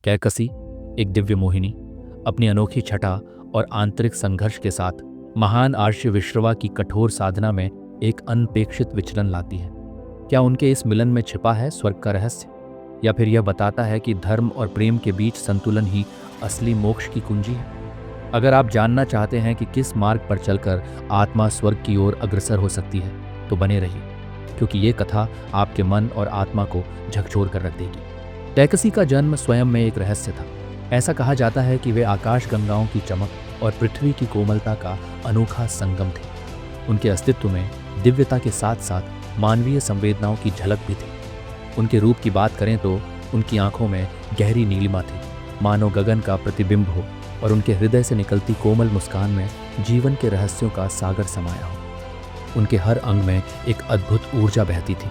कैकसी, एक दिव्य मोहिनी, अपनी अनोखी छटा और आंतरिक संघर्ष के साथ महान आर्य विश्रवा की कठोर साधना में एक अनपेक्षित विचलन लाती है। क्या उनके इस मिलन में छिपा है स्वर्ग का रहस्य, या फिर यह बताता है कि धर्म और प्रेम के बीच संतुलन ही असली मोक्ष की कुंजी है? अगर आप जानना चाहते हैं कि किस मार्ग पर चलकर आत्मा स्वर्ग की ओर अग्रसर हो सकती है, तो बने रहिए, क्योंकि ये कथा आपके मन और आत्मा को झकझोर कर रख देगी। कैकसी का जन्म स्वयं में एक रहस्य था। ऐसा कहा जाता है कि वे आकाश गंगाओं की चमक और पृथ्वी की कोमलता का अनोखा संगम थे। उनके अस्तित्व में दिव्यता के साथ साथ मानवीय संवेदनाओं की झलक भी थी। उनके रूप की बात करें तो उनकी आंखों में गहरी नीलिमा थी, मानो गगन का प्रतिबिंब हो, और उनके हृदय से निकलती कोमल मुस्कान में जीवन के रहस्यों का सागर समाया हो। उनके हर अंग में एक अद्भुत ऊर्जा बहती थी,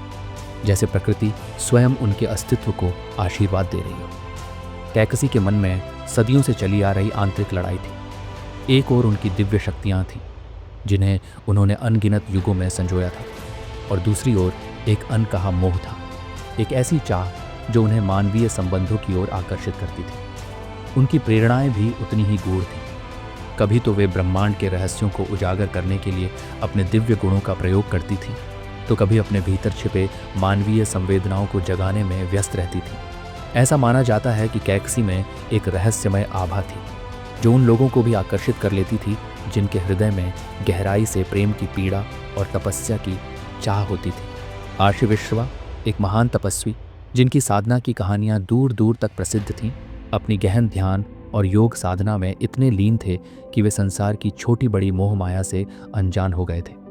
जैसे प्रकृति स्वयं उनके अस्तित्व को आशीर्वाद दे रही हो। कैकसी के मन में सदियों से चली आ रही आंतरिक लड़ाई थी। एक ओर उनकी दिव्य शक्तियाँ थीं, जिन्हें उन्होंने अनगिनत युगों में संजोया था, और दूसरी ओर एक अनकहा मोह था, एक ऐसी चाह जो उन्हें मानवीय संबंधों की ओर आकर्षित करती थी। उनकी प्रेरणाएं भी उतनी ही गूढ़ थीं। कभी तो वे ब्रह्मांड के रहस्यों को उजागर करने के लिए अपने दिव्य गुणों का प्रयोग करती थीं, तो कभी अपने भीतर छिपे मानवीय संवेदनाओं को जगाने में व्यस्त रहती थीं। ऐसा माना जाता है कि कैकसी में एक रहस्यमय आभा थी, जो उन लोगों को भी आकर्षित कर लेती थी जिनके हृदय में गहराई से प्रेम की पीड़ा और तपस्या की चाह होती थी। आर्य विश्रवा, एक महान तपस्वी जिनकी साधना की कहानियां दूर दूर तक प्रसिद्ध थीं, अपनी गहन ध्यान और योग साधना में इतने लीन थे कि वे संसार की छोटी बड़ी मोह माया से अनजान हो गए थे।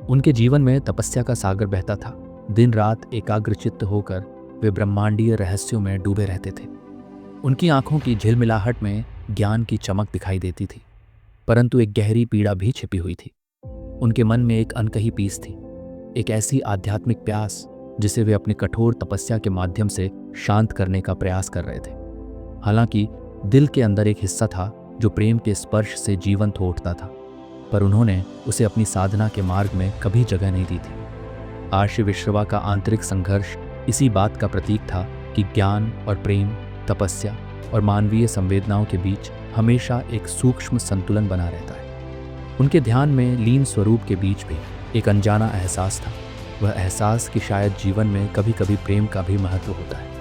उनके जीवन में तपस्या का सागर बहता था। दिन रात एकाग्रचित्त होकर वे ब्रह्मांडीय रहस्यों में डूबे रहते थे। उनकी आंखों की झिलमिलाहट में ज्ञान की चमक दिखाई देती थी, परंतु एक गहरी पीड़ा भी छिपी हुई थी। उनके मन में एक अनकही पीस थी, एक ऐसी आध्यात्मिक प्यास जिसे वे अपनी कठोर तपस्या के माध्यम से शांत करने का प्रयास कर रहे थे। हालांकि दिल के अंदर एक हिस्सा था जो प्रेम के स्पर्श से जीवंत हो उठता था, पर उन्होंने उसे अपनी साधना के मार्ग में कभी जगह नहीं दी थी। आर्य विश्रवा का आंतरिक संघर्ष इसी बात का प्रतीक था कि ज्ञान और प्रेम, तपस्या और मानवीय संवेदनाओं के बीच हमेशा एक सूक्ष्म संतुलन बना रहता है। उनके ध्यान में लीन स्वरूप के बीच भी एक अनजाना एहसास था, वह एहसास कि शायद जीवन में कभी कभी प्रेम का भी महत्व होता है।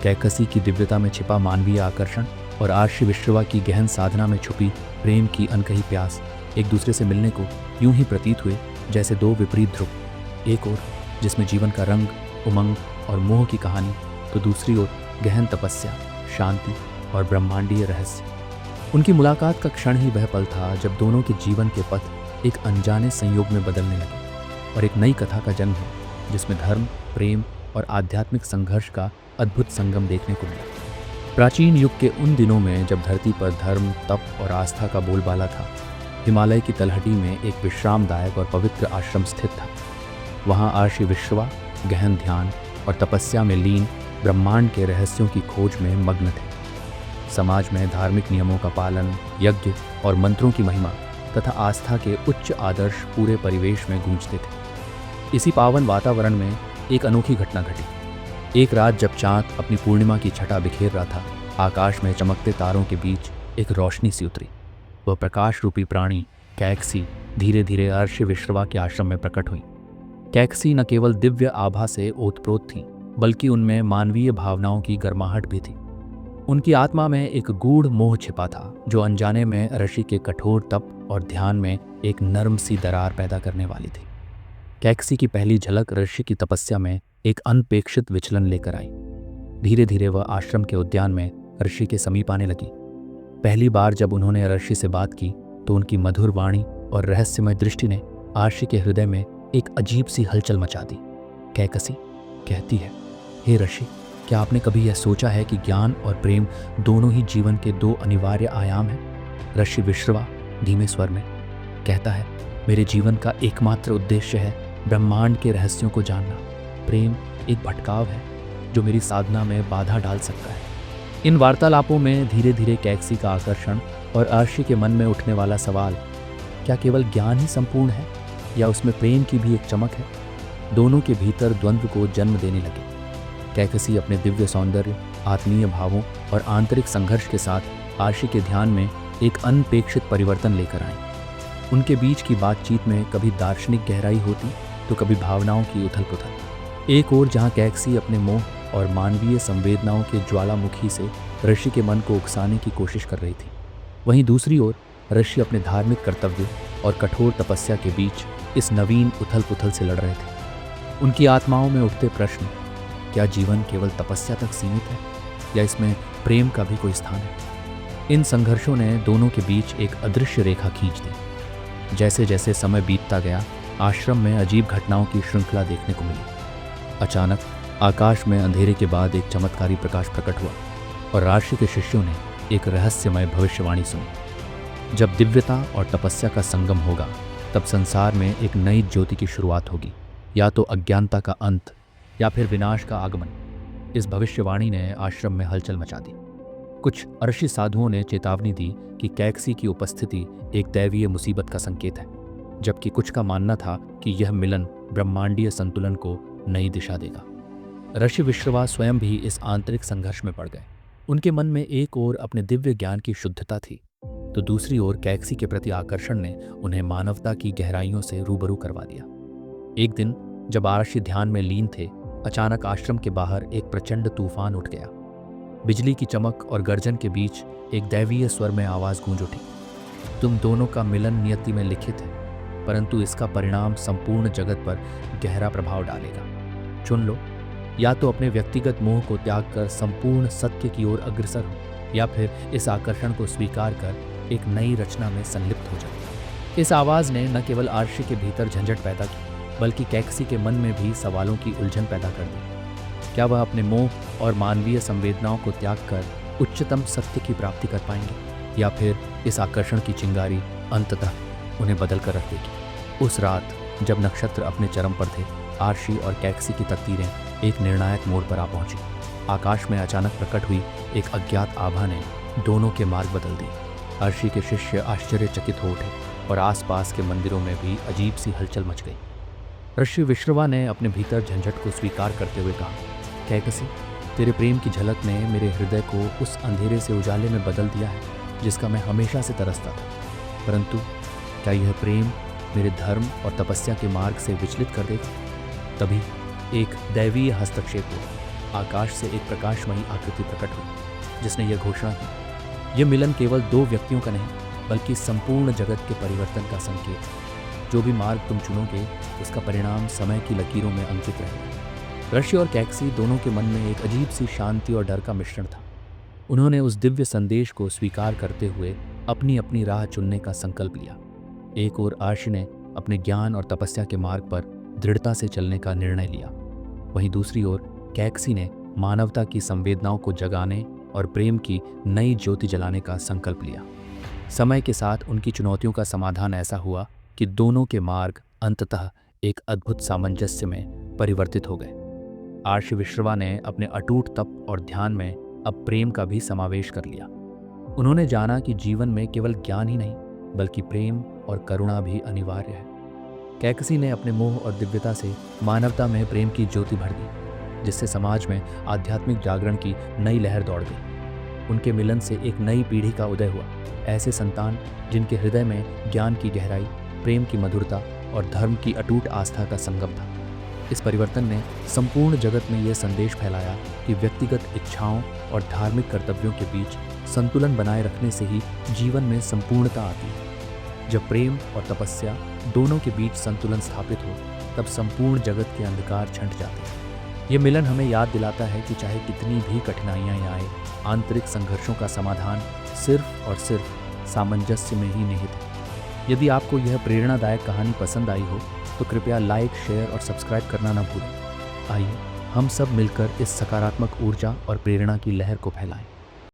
कैकसी की दिव्यता में छिपा मानवीय आकर्षण और आर्य विश्रवा की गहन साधना में छुपी प्रेम की अनकही प्यास एक दूसरे से मिलने को यूं ही प्रतीत हुए जैसे दो विपरीत ध्रुव, एक ओर जिसमें जीवन का रंग, उमंग और मोह की कहानी, तो दूसरी ओर गहन तपस्या, शांति और ब्रह्मांडीय रहस्य। उनकी मुलाकात का क्षण ही वह पल था जब दोनों के जीवन के पथ एक अनजाने संयोग में बदलने लगे और एक नई कथा का जन्म हुआ, जिसमें धर्म, प्रेम और आध्यात्मिक संघर्ष का अद्भुत संगम देखने को मिला। प्राचीन युग के उन दिनों में जब धरती पर धर्म, तप और आस्था का बोलबाला था, हिमालय की तलहटी में एक विश्रामदायक और पवित्र आश्रम स्थित था। वहाँ आर्य विश्रवा गहन ध्यान और तपस्या में लीन ब्रह्मांड के रहस्यों की खोज में मग्न थे। समाज में धार्मिक नियमों का पालन, यज्ञ और मंत्रों की महिमा तथा आस्था के उच्च आदर्श पूरे परिवेश में गूंजते थे। इसी पावन वातावरण में एक अनोखी घटना घटी। एक रात जब चाँद अपनी पूर्णिमा की छटा बिखेर रहा था, आकाश में चमकते तारों के बीच एक रोशनी सी उतरी। वह प्रकाश रूपी प्राणी कैकसी धीरे धीरे आर्य विश्रवा के आश्रम में प्रकट हुई। कैकसी न केवल दिव्य आभा से ओतप्रोत थी, बल्कि उनमें मानवीय भावनाओं की गर्माहट भी थी। उनकी आत्मा में एक गूढ़ मोह छिपा था, जो अनजाने में ऋषि के कठोर तप और ध्यान में एक नर्म सी दरार पैदा करने वाली थी। कैकसी की पहली झलक ऋषि की तपस्या में एक अनपेक्षित विचलन लेकर आई। धीरे धीरे वह आश्रम के उद्यान में ऋषि के समीप आने लगी। पहली बार जब उन्होंने ऋषि से बात की तो उनकी मधुर वाणी और रहस्यमय दृष्टि ने आर्य के हृदय में एक अजीब सी हलचल मचा दी। कैकसी कहती है, हे ऋषि, क्या आपने कभी यह सोचा है कि ज्ञान और प्रेम दोनों ही जीवन के दो अनिवार्य आयाम हैं? ऋषि विश्रवा धीमे स्वर में कहता है, मेरे जीवन का एकमात्र उद्देश्य है ब्रह्मांड के रहस्यों को जानना। प्रेम एक भटकाव है जो मेरी साधना में बाधा डाल सकता है। इन वार्तालापों में धीरे धीरे कैकसी का आकर्षण और आर्य के मन में उठने वाला सवाल, क्या केवल ज्ञान ही संपूर्ण है या उसमें प्रेम की भी एक चमक है, दोनों के भीतर द्वंद्व को जन्म देने लगे। कैकसी अपने दिव्य सौंदर्य आत्मीय भावों और आंतरिक संघर्ष के साथ आर्शी के ध्यान में एक अनपेक्षित परिवर्तन लेकर आए। उनके बीच की बातचीत में कभी दार्शनिक गहराई होती तो कभी भावनाओं की उथल पुथल। एक ओर जहाँ कैक्सी अपने मोह और मानवीय संवेदनाओं के ज्वालामुखी से ऋषि के मन को उकसाने की कोशिश कर रही थी, वहीं दूसरी ओर ऋषि अपने धार्मिक कर्तव्य और कठोर तपस्या के बीच इस नवीन उथल पुथल से लड़ रहे थे। उनकी आत्माओं में उठते प्रश्न, क्या जीवन केवल तपस्या तक सीमित है या इसमें प्रेम का भी कोई स्थान है? इन संघर्षों ने दोनों के बीच एक अदृश्य रेखा खींच दी। जैसे जैसे समय बीतता गया, आश्रम में अजीब घटनाओं की श्रृंखला देखने को मिली। अचानक आकाश में अंधेरे के बाद एक चमत्कारी प्रकाश प्रकट हुआ और राशि के शिष्यों ने एक रहस्यमय भविष्यवाणी सुनी। जब दिव्यता और तपस्या का संगम होगा, तब संसार में एक नई ज्योति की शुरुआत होगी, या तो अज्ञानता का अंत या फिर विनाश का आगमन। इस भविष्यवाणी ने आश्रम में हलचल मचा दी। कुछ अर्षि साधुओं ने चेतावनी दी कि कैक्सी की उपस्थिति एक दैवीय मुसीबत का संकेत है, जबकि कुछ का मानना था कि यह मिलन ब्रह्मांडीय संतुलन को नई दिशा देगा। ऋषि विश्रवा स्वयं भी इस आंतरिक संघर्ष में पड़ गए। उनके मन में एक ओर अपने दिव्य ज्ञान की शुद्धता थी, तो दूसरी ओर कैक्सी के प्रति आकर्षण ने उन्हें मानवता की गहराइयों से रूबरू करवा दिया। एक दिन जब आर्षि ध्यान में लीन थे, अचानक आश्रम के बाहर एक प्रचंड तूफान उठ गया। बिजली की चमक और गर्जन के बीच एक दैवीय स्वर में आवाज गूंज उठी, तुम दोनों का मिलन नियति में लिखित है, परंतु इसका परिणाम संपूर्ण जगत पर गहरा प्रभाव डालेगा। चुन लो, या तो अपने व्यक्तिगत मोह को त्याग कर संपूर्ण सत्य की ओर अग्रसर हो, या फिर इस आकर्षण को स्वीकार कर एक नई रचना में संलिप्त हो जाओ। इस आवाज ने न केवल आर्षि के भीतर झंझट पैदा की, बल्कि कैक्सी के मन में भी सवालों की उलझन पैदा कर दी। क्या वह अपने मोह और मानवीय संवेदनाओं को त्याग कर उच्चतम सत्य की प्राप्ति कर पाएंगे, या फिर इस आकर्षण की चिंगारी अंततः उन्हें बदल कर रख देगी। उस रात जब नक्षत्र अपने चरम पर थे, आर्षि और कैक्सी की तकदीरें एक निर्णायक मोड़ पर आ पहुंची। आकाश में अचानक प्रकट हुई एक अज्ञात आभा ने दोनों के मार्ग बदल दिए। आर्षि के शिष्य आश्चर्यचकित हो उठे और आसपास के मंदिरों में भी अजीब सी हलचल मच गई। ऋषि विश्रवा ने अपने भीतर झंझट को स्वीकार करते हुए कहा, कैक्सी, तेरे प्रेम की झलक ने मेरे हृदय को उस अंधेरे से उजाले में बदल दिया है जिसका मैं हमेशा से तरसता था। परंतु क्या यह प्रेम मेरे धर्म और तपस्या के मार्ग से विचलित कर देगा? तभी एक दैवीय हस्तक्षेप हुआ। आकाश से एक प्रकाशमयी आकृति प्रकट हुई जिसने यह घोषणा की, यह मिलन केवल दो व्यक्तियों का नहीं, बल्कि संपूर्ण जगत के परिवर्तन का संकेत है। जो भी मार्ग तुम चुनोगे, उसका परिणाम समय की लकीरों में अंकित रहेगा। ऋषि और कैक्सी दोनों के मन में एक अजीब सी शांति और डर का मिश्रण था। उन्होंने उस दिव्य संदेश को स्वीकार करते हुए अपनी अपनी राह चुनने का संकल्प लिया। एक ओर आर्षि ने अपने ज्ञान और तपस्या के मार्ग पर दृढ़ता से चलने का निर्णय लिया, वहीं दूसरी ओर कैक्सी ने मानवता की संवेदनाओं को जगाने और प्रेम की नई ज्योति जलाने का संकल्प लिया। समय के साथ उनकी चुनौतियों का समाधान ऐसा हुआ कि दोनों के मार्ग अंततः एक अद्भुत सामंजस्य में परिवर्तित हो गए। आर्षि विश्रवा ने अपने अटूट तप और ध्यान में अब प्रेम का भी समावेश कर लिया। उन्होंने जाना कि जीवन में केवल ज्ञान ही नहीं, बल्कि प्रेम और करुणा भी अनिवार्य है। कैक्सी ने अपने मोह और दिव्यता से मानवता में प्रेम की ज्योति भर दी, जिससे समाज में आध्यात्मिक जागरण की नई लहर दौड़ गई। उनके मिलन से एक नई पीढ़ी का उदय हुआ, ऐसे संतान जिनके हृदय में ज्ञान की गहराई, प्रेम की मधुरता और धर्म की अटूट आस्था का संगम था। इस परिवर्तन ने संपूर्ण जगत में यह संदेश फैलाया कि व्यक्तिगत इच्छाओं और धार्मिक कर्तव्यों के बीच संतुलन बनाए रखने से ही जीवन में संपूर्णता आती है। जब प्रेम और तपस्या दोनों के बीच संतुलन स्थापित हो, तब संपूर्ण जगत के अंधकार छंट जाते हैं। ये मिलन हमें याद दिलाता है कि चाहे कितनी भी कठिनाइयां आए, आंतरिक संघर्षों का समाधान सिर्फ और सिर्फ सामंजस्य में ही निहित है। यदि आपको यह प्रेरणादायक कहानी पसंद आई हो तो कृपया लाइक, शेयर और सब्सक्राइब करना न भूलें। आइए हम सब मिलकर इस सकारात्मक ऊर्जा और प्रेरणा की लहर को फैलाएं।